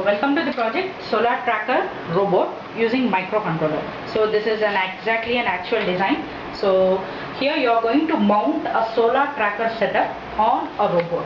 Welcome to the project Solar Tracker Robot using microcontroller. So this is exactly an actual design. So here you are going to mount a solar tracker setup on a robot.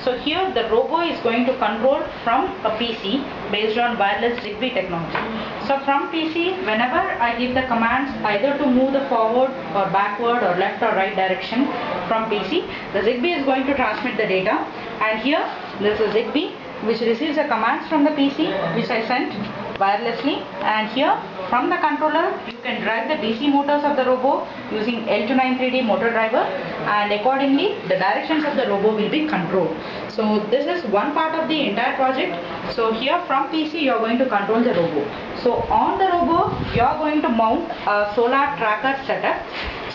So here the robot is going to control from a PC based on wireless Zigbee technology. So from PC, whenever I give the commands either to move the forward or backward or left or right direction from PC, the Zigbee is going to transmit the data, and here there is a Zigbee which receives the commands from the PC which I sent wirelessly, and here from the controller you can drive the DC motors of the robot using L293D motor driver, and accordingly the directions of the robot will be controlled. So this is one part of the entire project. So here from PC you are going to control the robot. So on the robot you are going to mount a solar tracker setup.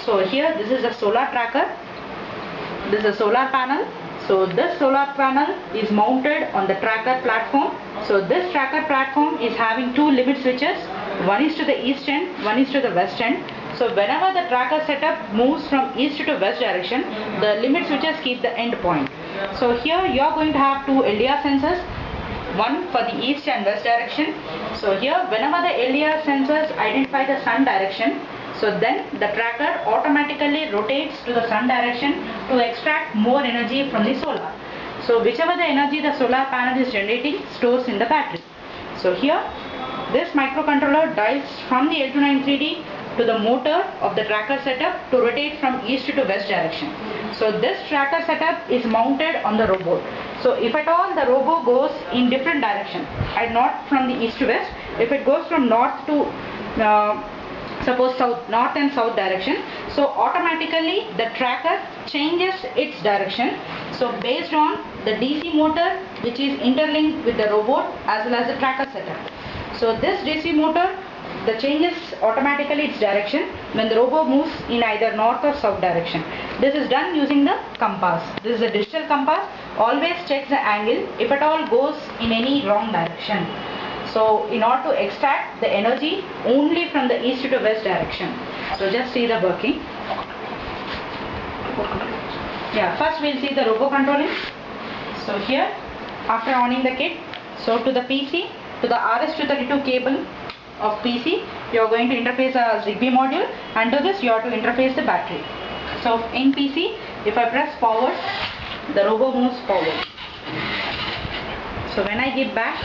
So here this is a solar tracker, this is a solar panel. So this solar panel is mounted on the tracker platform. So this tracker platform is having two limit switches. One is to the east end, one is to the west end. So whenever the tracker setup moves from east to west direction, the limit switches keep the end point. So here you are going to have two LDR sensors, one for the east and west direction. So here whenever the LDR sensors identify the sun direction, so then the tracker automatically rotates to the sun direction to extract more energy from the solar. So whichever the energy the solar panel is generating stores in the battery. So here this microcontroller dials from the L293D to the motor of the tracker setup to rotate from east to west direction. So this tracker setup is mounted on the robot. So if at all the robot goes in different direction, and not from the east to west, if it goes from north to suppose south, north and south direction, so automatically the tracker changes its direction. So based on the DC motor which is interlinked with the robot as well as the tracker setup. So this DC motor changes automatically its direction when the robot moves in either north or south direction. This is done using the compass. This is a digital compass. Always checks the angle if at all goes in any wrong direction. So in order to extract the energy only from the east to west direction. So just see the working. Yeah, first we'll see the robot controlling. So here after oning the kit, so to the PC, to the RS-232 cable of PC, you are going to interface a Zigbee module, and to this you have to interface the battery. So in PC, if I press forward, the robot moves forward. So when I give back,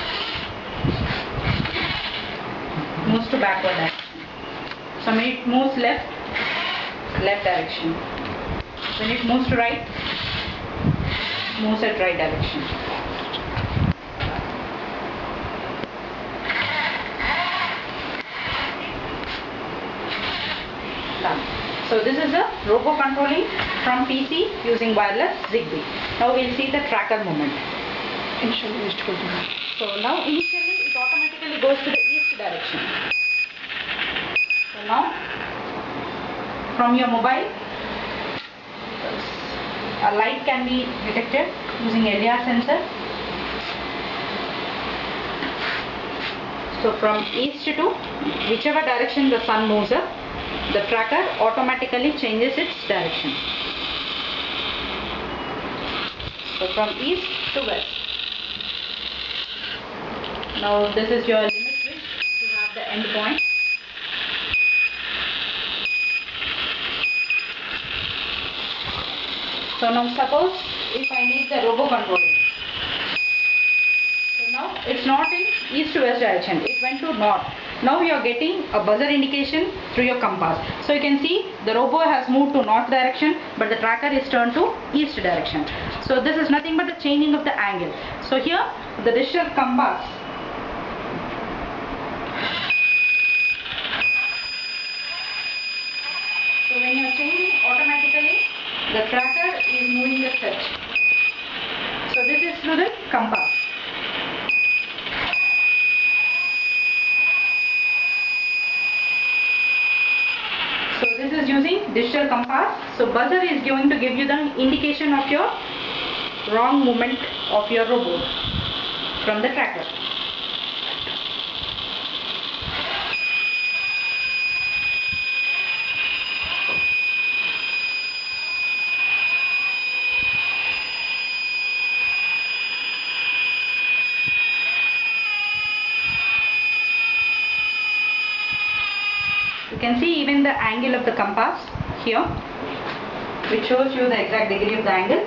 moves to backward direction. So when it moves left, left direction. When it moves to right, moves at right direction. Done. So this is the robot controlling from PC using wireless Zigbee. Now we'll see the tracker movement. So now initially it automatically goes to the east direction. So now from your mobile a light can be detected using LDR sensor. So from east to whichever direction the sun moves up, the tracker automatically changes its direction. So from east to west. Now this is your limit switch to have the end point. So now suppose if I make the robot controlling. So now it's not in east to west direction, it went to north. Now you are getting a buzzer indication through your compass. So you can see the robot has moved to north direction, but the tracker is turned to east direction. So this is nothing but the changing of the angle. So here the digital compass, so when you are changing, automatically the tracker is moving the steps. So this is through the compass. So this is using digital compass. So buzzer is going to give you the indication of your wrong movement of your robot from the tracker. You can see even the angle of the compass here, which shows you the exact degree of the angle.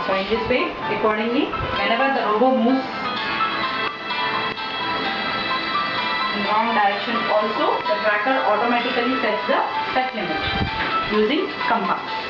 So in this way, accordingly, whenever the robot moves in wrong direction also, the tracker automatically sets the set limit using compass.